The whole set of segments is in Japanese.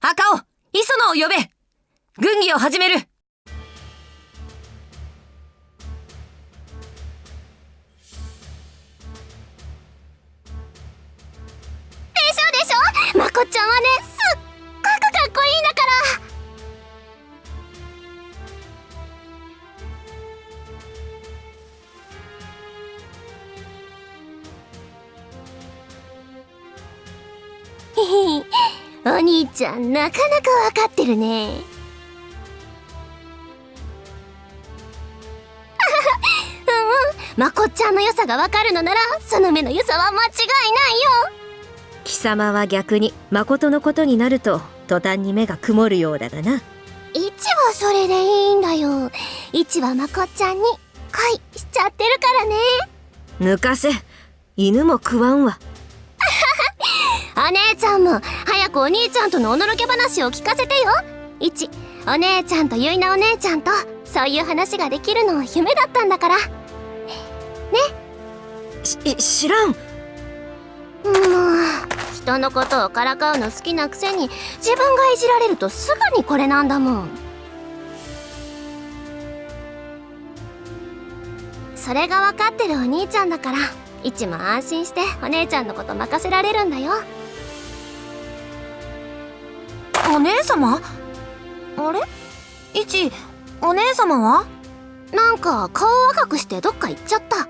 赤尾、磯野を呼べ。軍議を始める。でしょ、まこちゃんはね、すっごくかっこいいんだから。お兄ちゃん、なかなかわかってるね。まこっちゃんの良さがわかるのなら、その目の良さは間違いないよ。貴様は逆に誠のことになると途端に目が曇るようだがな。イチはそれでいいんだよ。イチはまこっちゃんに恋しちゃってるからね。抜かせ、犬も食わんわ。お姉ちゃんも早くお兄ちゃんとのおのろけ話を聞かせてよ。イチ、お姉ちゃんとゆいなお姉ちゃんとそういう話ができるの夢だったんだからね。知らん。もう人のことをからかうの好きなくせに、自分がいじられるとすぐにこれなんだもん。それが分かってるお兄ちゃんだから、イチも安心してお姉ちゃんのこと任せられるんだよ。お姉様？あれ？イチ、お姉様は？なんか顔赤くしてどっか行っちゃった。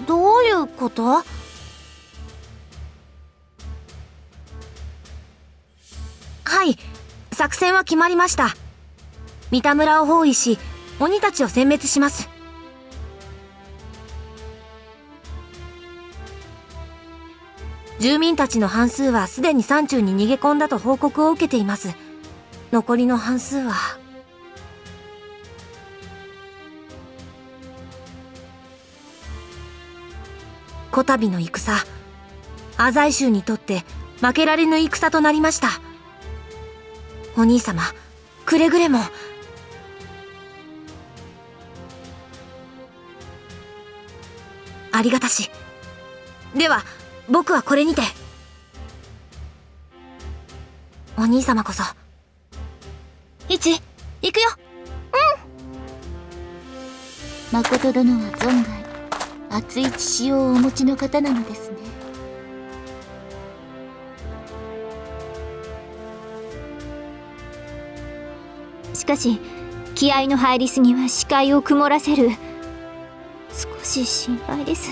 どういうこと？はい、作戦は決まりました。三田村を包囲し、鬼たちを殲滅します。住民たちの半数はすでに山中に逃げ込んだと報告を受けています。残りの半数は。こたびの戦、浅井衆にとって負けられぬ戦となりました。お兄様、くれぐれも。ありがたし。では、僕はこれにて。お兄様こそ。イチ、行くよ。誠殿は存外熱い血潮をお持ちの方なのですね。しかし気合の入りすぎは視界を曇らせる。少し心配です。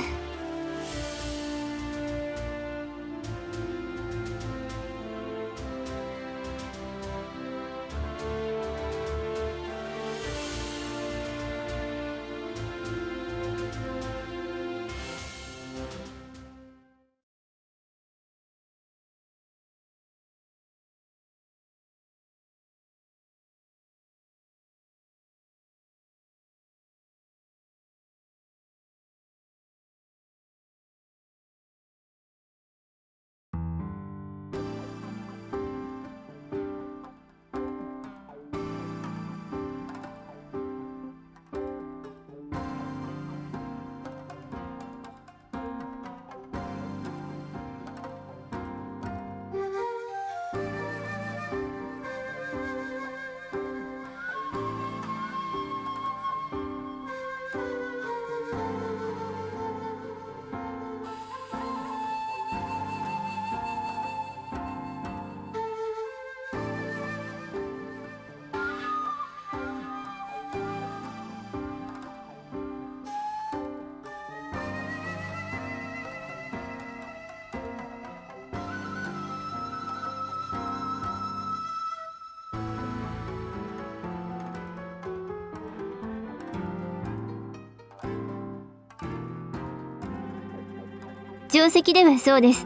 定石ではそうです。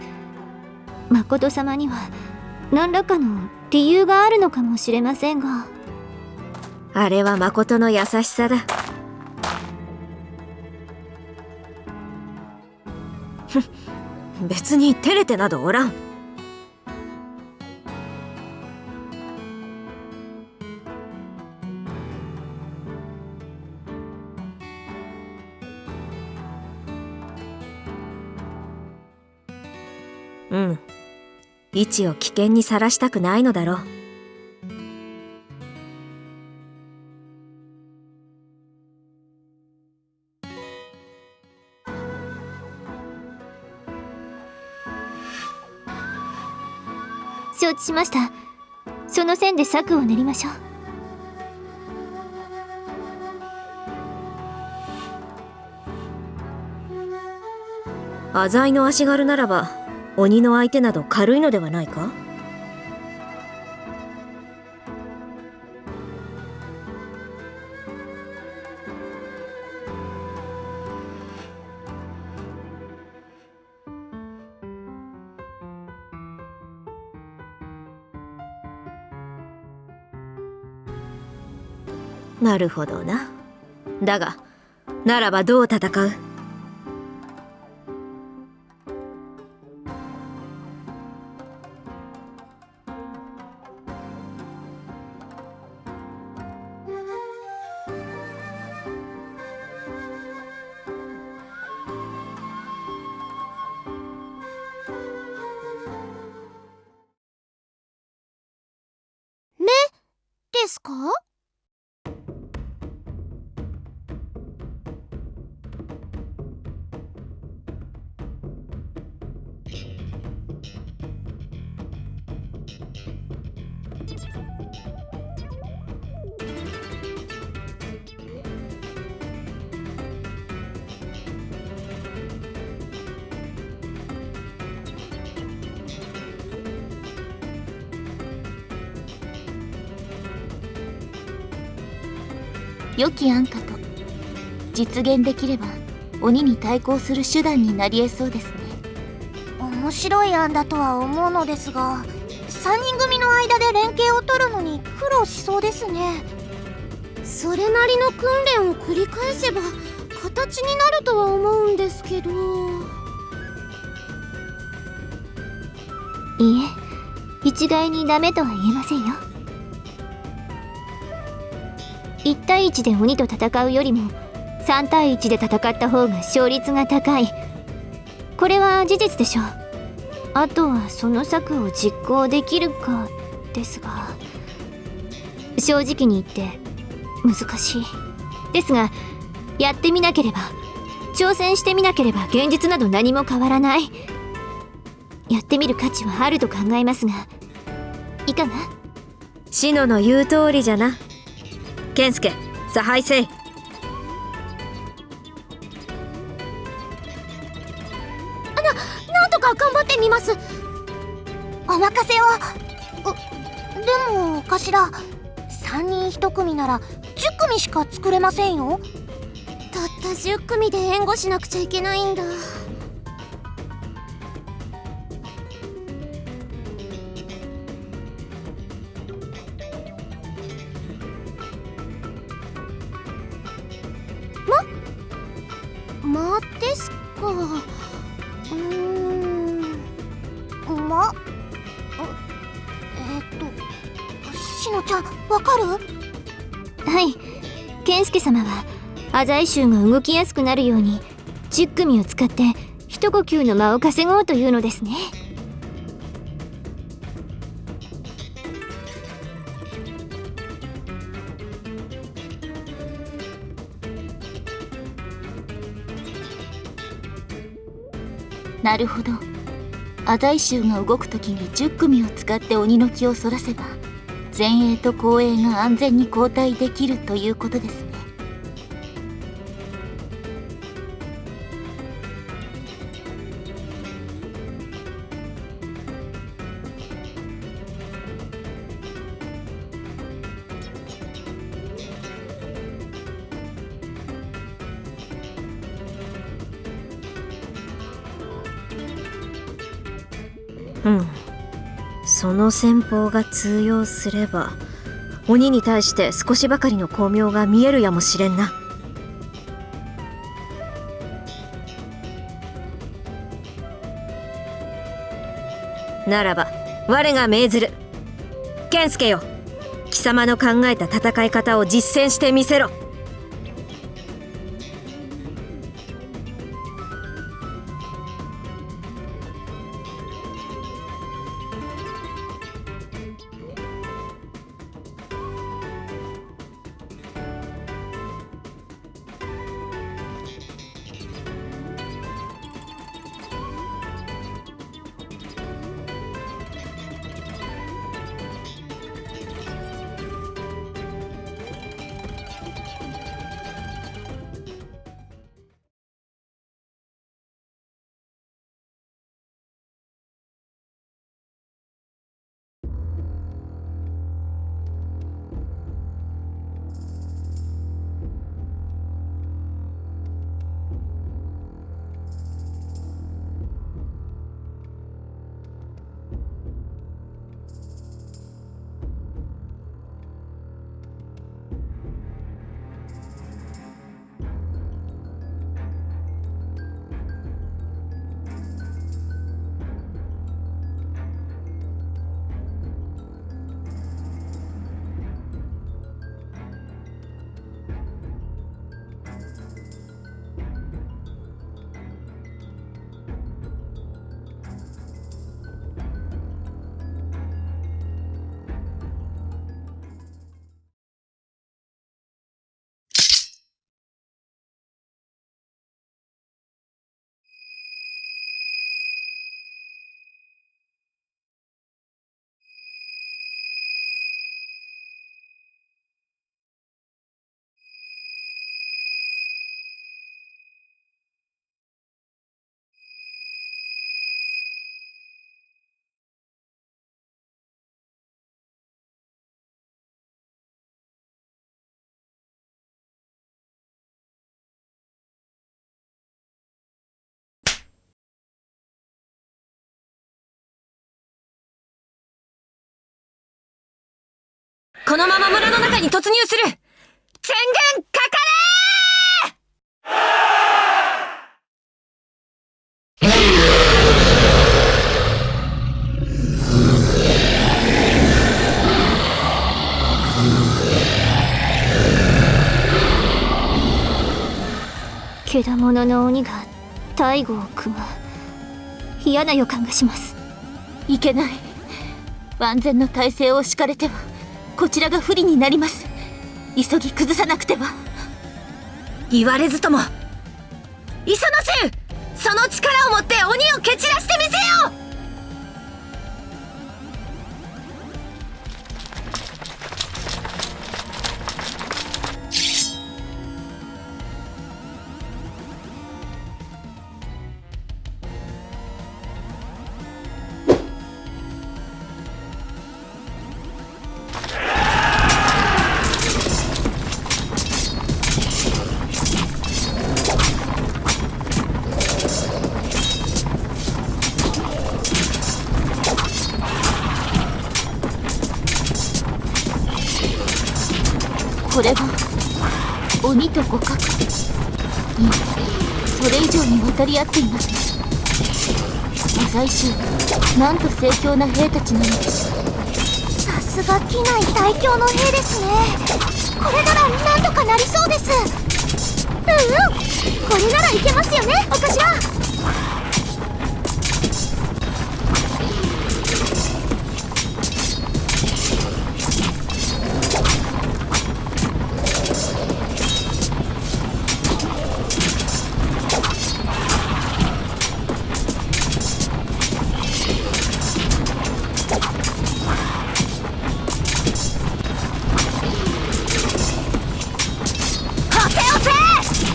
誠様には何らかの理由があるのかもしれませんが。あれは誠の優しさだ。別に照れてなどおらん。位置を危険にさらしたくないのだろう。承知しました。その線で策を練りましょう。浅井の足軽ならば鬼の相手など軽いのではないか。なるほどな。だがならばどう戦う。ですか？良き案かと。実現できれば鬼に対抗する手段になり得そうですね。面白い案だとは思うのですが、3人組の間で連携を取るのに苦労しそうですね。それなりの訓練を繰り返せば形になるとは思うんですけど。いいえ、一概にダメとは言えませんよ。1対1で鬼と戦うよりも3対1で戦った方が勝率が高い。これは事実でしょう。あとはその策を実行できるかですが、正直に言って難しいですが、やってみなければ、挑戦してみなければ現実など何も変わらない。やってみる価値はあると考えますが、いかが？シノの言う通りじゃな。健介、差配せい。なんとか頑張ってみます。お任せを。でも頭、3人1組なら10組しか作れませんよ。たった10組で援護しなくちゃいけないんだ。間ですか。しのちゃん、わかる？はい、健介様は浅井衆が動きやすくなるように10組を使って一呼吸の間を稼ごうというのですね。なるほど。浅井衆が動くときに10組を使って鬼の気をそらせば、前衛と後衛が安全に交代できるということですね。その戦法が通用すれば鬼に対して少しばかりの光明が見えるやもしれんな。ならば我が命ずる。健介よ、貴様の考えた戦い方を実践してみせろ。このまま村の中に突入する。全軍かか獣の鬼が大悟を組む。嫌な予感がします。いけない。万全の体制を敷かれてはこちらが不利になります。急ぎ崩さなくては。言われずとも、磯野衆、その力を持って鬼を蹴散らしてみせよう。これは鬼と互角。いえ、それ以上に渡り合っています。浅井衆、なんと盛況な兵たちなのでしょう。さすが機内最強の兵ですね。これならなんとかなりそうです。これならいけますよね、お頭。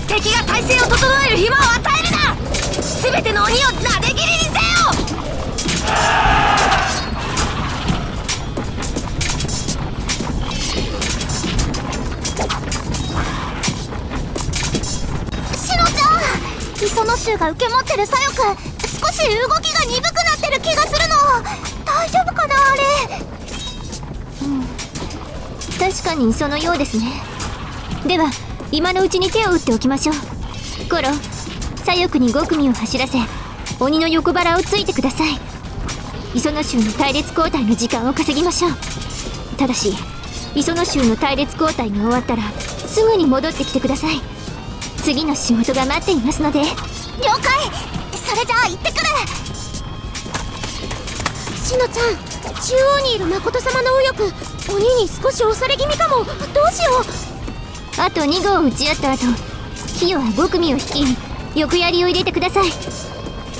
敵が体勢を整える暇を与えるな。全ての鬼をなで切りにせよ。しのちゃん、磯野衆が受け持ってる左翼、少し動きが鈍くなってる気がするの。大丈夫かな、あれ。確かにそのようですね。では今のうちに手を打っておきましょう。コロ、左翼に5組を走らせ鬼の横腹をついてください。磯野衆の隊列交代の時間を稼ぎましょう。ただし磯野衆の隊列交代が終わったらすぐに戻ってきてください。次の仕事が待っていますので。了解。それじゃあ行ってくる。しのちゃん、中央にいる誠様の右翼、鬼に少し押され気味かも。どうしよう。あと2号を打ち合った後、キヨは5組を率い横槍を入れてください。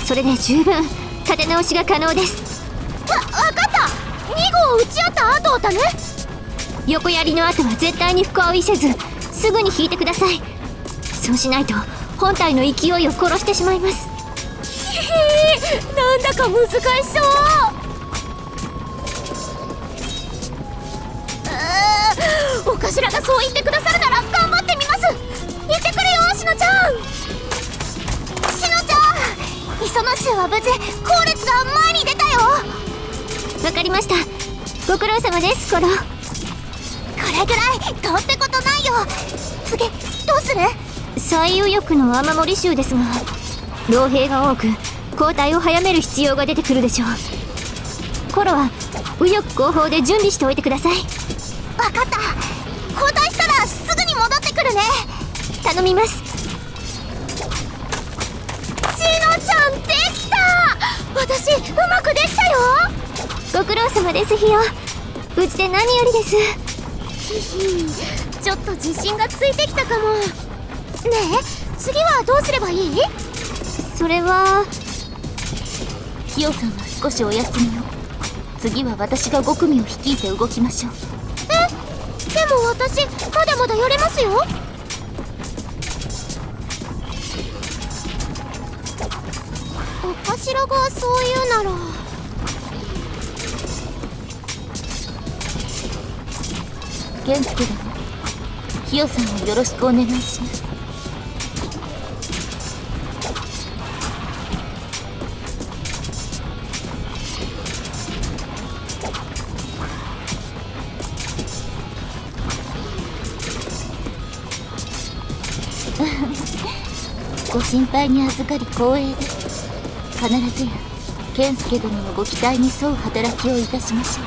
それで十分立て直しが可能です。わかった。2号を打ち合った後だね。横槍の後は絶対に深追いせずすぐに引いてください。そうしないと本体の勢いを殺してしまいます。なんだか難しそう。お頭がそう言ってくださるなら頑張ってみます。行ってくるよ、しのちゃん。しのちゃん、磯野衆は無事後列が前に出たよ。わかりました。ご苦労様です、コロ。これぐらいどうってことないよ。次どうする？最右翼の雨漏り衆ですが老兵が多く交代を早める必要が出てくるでしょう。コロは右翼後方で準備しておいてください。わかった。交代したらすぐに戻ってくるね。頼みます。しのちゃんできた。私うまくできたよ。ご苦労様ですヒヨ。無事で何よりです。ちょっと自信がついてきたかも。ねえ、次はどうすればいい？それはキヨさんは少しお休みを。次は私が5組を率いて動きましょう。でも私まだまだやれますよ。お頭がそう言うなら。源助殿、キヨさんをよろしくお願いします。心配に預かり光栄です。必ずや健介殿のご期待に沿う働きをいたしましょ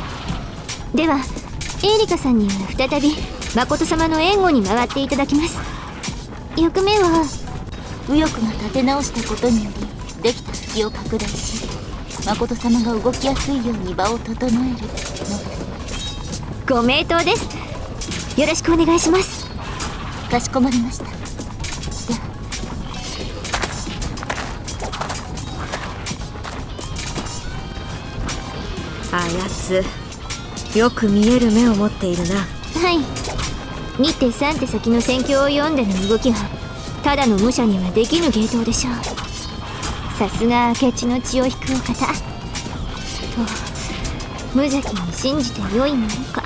う。ではエリカさんには再び誠様の援護に回っていただきます。役目は右翼が立て直したことによりできた隙を拡大し、誠様が動きやすいように場を整えるのです。ご名答です。よろしくお願いします。かしこまりました。ではあやつよく見える目を持っているな。はい。2手3手先の戦況を読んでの動きはただの武者にはできぬ芸当でしょう。さすが明智の血を引くお方と無邪気に信じてよいものか。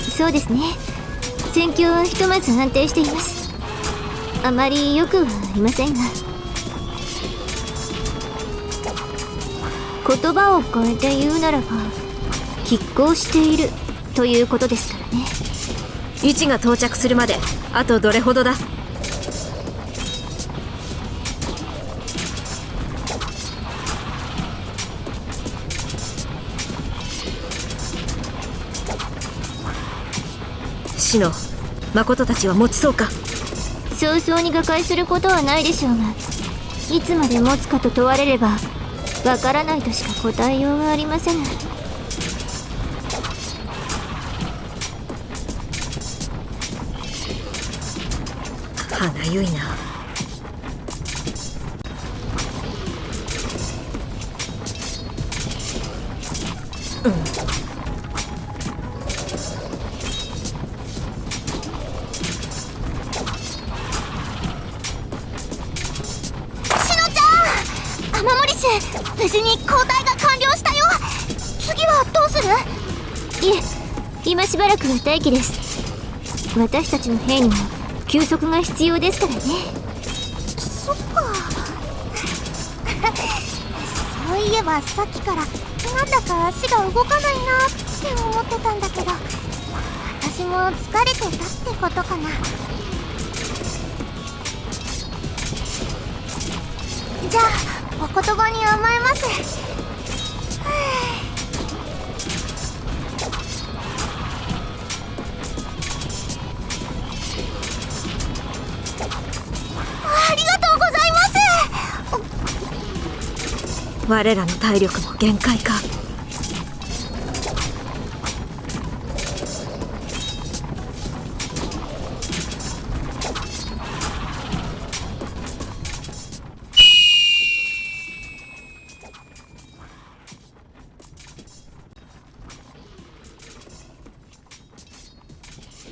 そうですね。戦況はひとまず安定しています。あまり良くはありませんが、言葉を変えて言うならば拮抗しているということですからね。位置が到着するまであとどれほどだ。シノ、誠たちは持ちそうか。早々に瓦解することはないでしょうが、いつまで持つかと問われればわからないとしか答えようがありませぬ。花ゆいな。無事に交代が完了したよ。次はどうする？いえ、今しばらくは待機です。私たちの兵にも休息が必要ですからね。そっかそういえばさっきからなんだか足が動かないなって思ってたんだけど、私も疲れてたってことかな。じゃあお言葉に甘えます。ありがとうございます。我らの体力も限界か。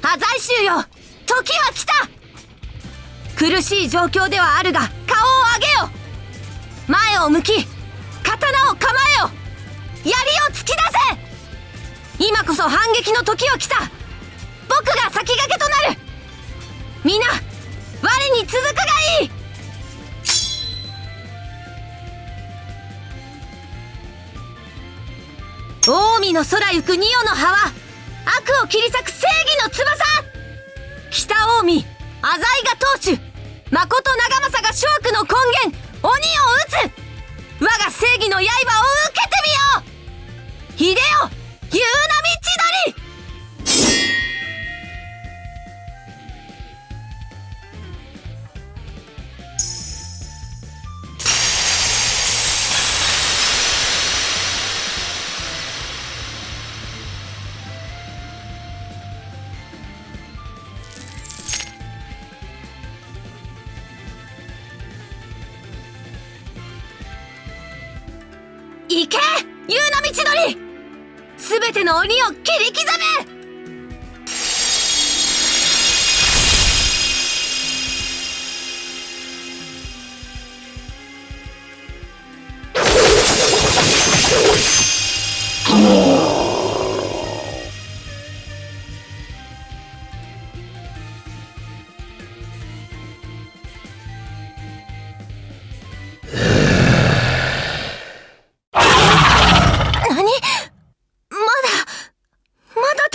破罪衆よ、時は来た。苦しい状況ではあるが顔を上げよ。前を向き刀を構えよ。槍を突き出せ。今こそ反撃の時は来た。僕が先駆けとなる。皆我に続くがいい。近江の空行く仁王の葉は悪を切り裂く正義の翼。北近江浅井が当主、まこと長政が諸悪の根源鬼を討つ。我が正義の刃を受けてみよう。秀よ、夕波千鳥。行け、夕波千鳥。すべての鬼を切り刻め。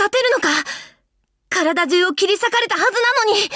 立てるのか。体中を切り裂かれたはずなのに。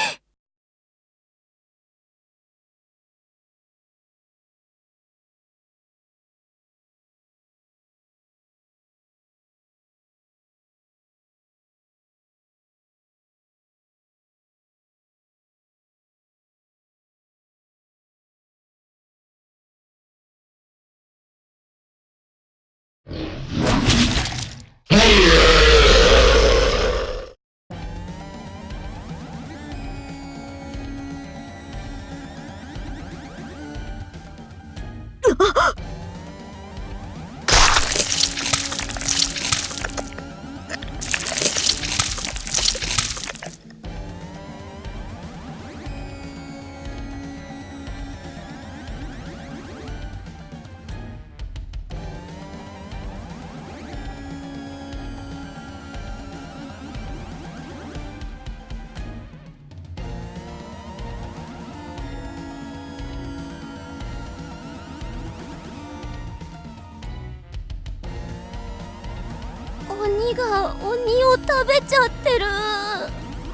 鬼が鬼を食べちゃってる。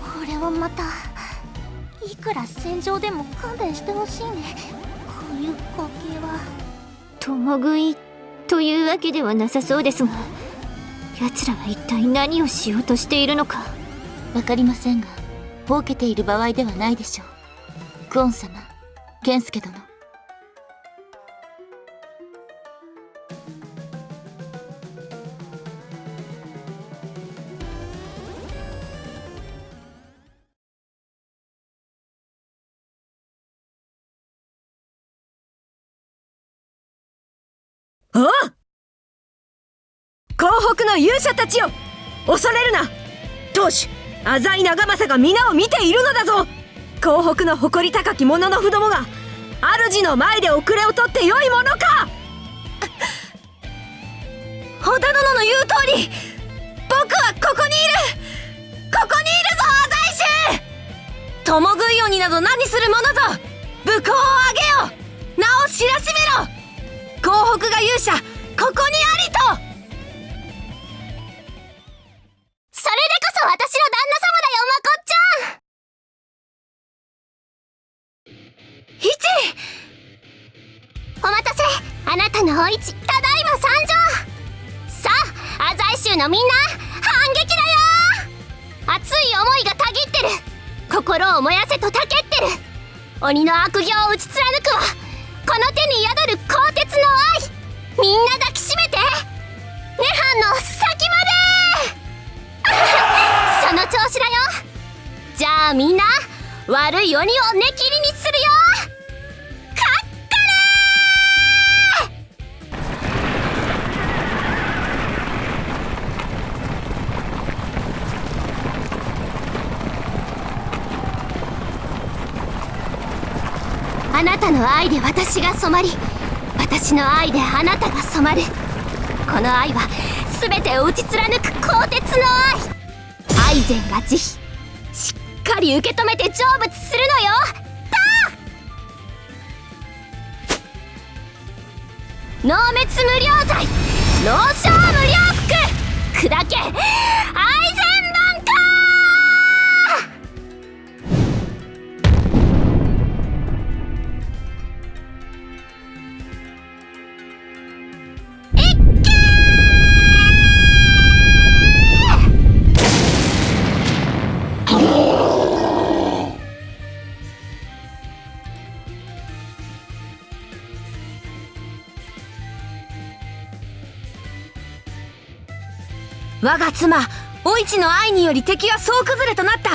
これはまたいくら戦場でも勘弁してほしいね。こういう光景は。共食いというわけではなさそうですが、奴らは一体何をしようとしているのかわかりませんが、ほうけている場合ではないでしょう。クオン様、健介殿。ああ！東北の勇者たちよ、恐れるな。当主浅井長政が皆を見ているのだぞ。東北の誇り高き者の不どもが主の前で遅れをとってよいものか。織田殿の言う通り、僕はここにいる。ここにいるぞ浅井衆。共食い鬼など何するものぞ。武功をあげよ。名を知らしめろ。東北が勇者、ここにありと。それでこそ私の旦那様だよ、まこっちゃん。イチ。お待たせ。あなたのお市、ただいま参上。さあ、浅井衆のみんな、反撃だよ。熱い思いがたぎってる。心を燃やせとたけってる。鬼の悪行を打ち貫くわ。この手に宿る鋼鉄の愛、みんな抱きしめて。涅槃の先まで。その調子だよ。じゃあみんな、悪い鬼を根切りにするよ。かっかれー。あなたの愛で私が染まり、私の愛であなたが染まる。この愛は全てを打ち貫く鋼鉄の愛。愛禅が慈悲、しっかり受け止めて成仏するのよ。濃滅無量罪、濃焼無量服、砕け愛禅論か。我が妻お市の愛により敵は総崩れとなった。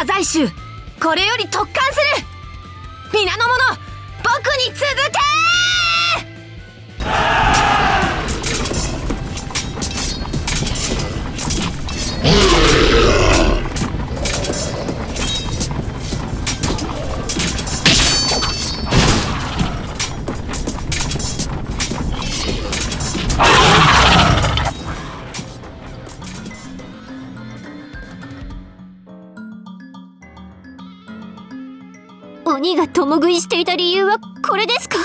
浅井衆、これより特艦する。皆の者、僕に続け。鬼が共食いしていた理由はこれですか？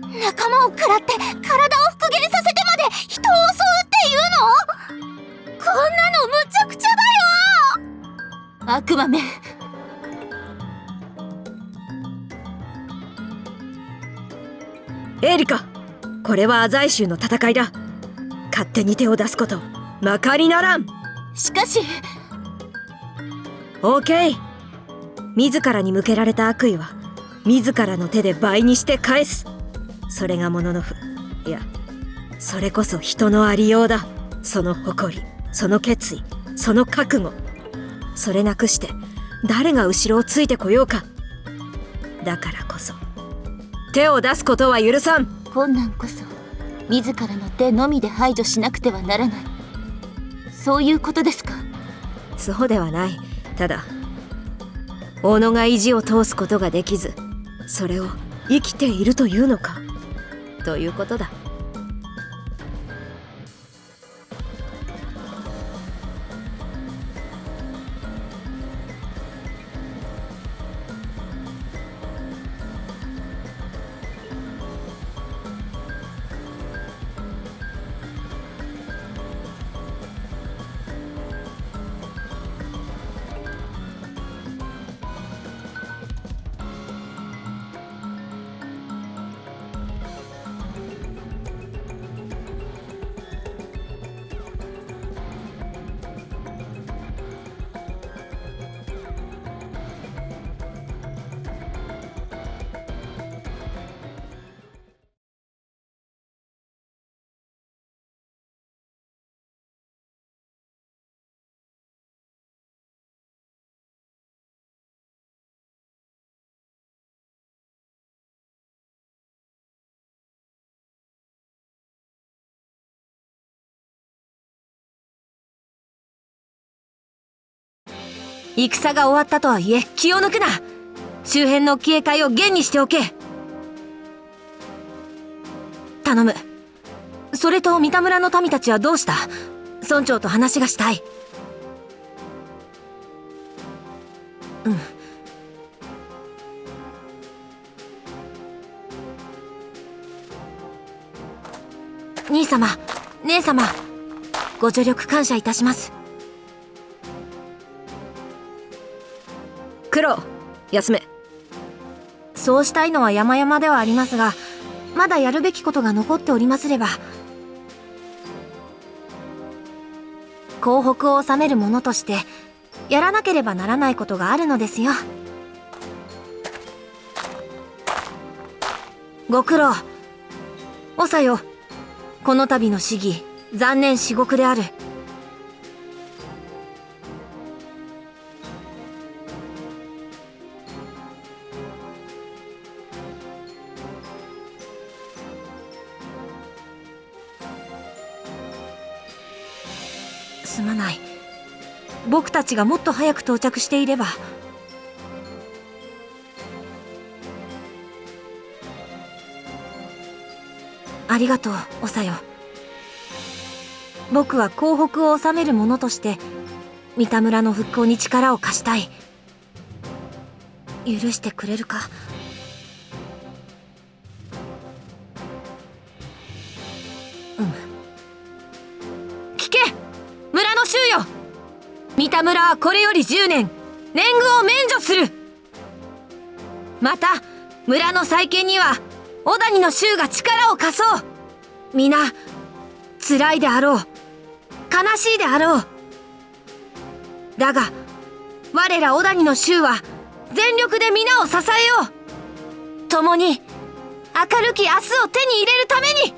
仲間を食らって体を復元させてまで人を襲うっていうの？こんなのむちゃくちゃだよ！悪魔め。エリカ、これはアザイ州の戦いだ。勝手に手を出すことまかりならん。しかし。オーケー。自らに向けられた悪意は自らの手で倍にして返す。それがモノノフ、いや、それこそ人のありようだ。その誇り、その決意、その覚悟。それなくして誰が後ろをついてこようか。だからこそ手を出すことは許さん。困難こそ自らの手のみで排除しなくてはならない、そういうことですか？そうではない。ただ己が意地を通すことができず、それを生きているというのかということだ。戦が終わったとはいえ気を抜くな。周辺の警戒を厳にしておけ。頼む。それと三田村の民たちはどうした？村長と話がしたい。兄様、姉様、ご助力感謝いたします。クロ、休め。そうしたいのは山々ではありますが、まだやるべきことが残っておりますれば。港北を治める者としてやらなければならないことがあるのですよ。ご苦労。おさよ、この度の試技残念至極である。すまない。僕たちがもっと早く到着していれば。ありがとう、おさよ。僕は港北を治める者として三田村の復興に力を貸したい。許してくれるか？聞け、村の衆よ。三田村はこれより10年年貢を免除する。また村の再建には小谷の衆が力を貸そう。皆辛いであろう、悲しいであろう。だが我ら小谷の衆は全力で皆を支えよう。共に明るき明日を手に入れるために。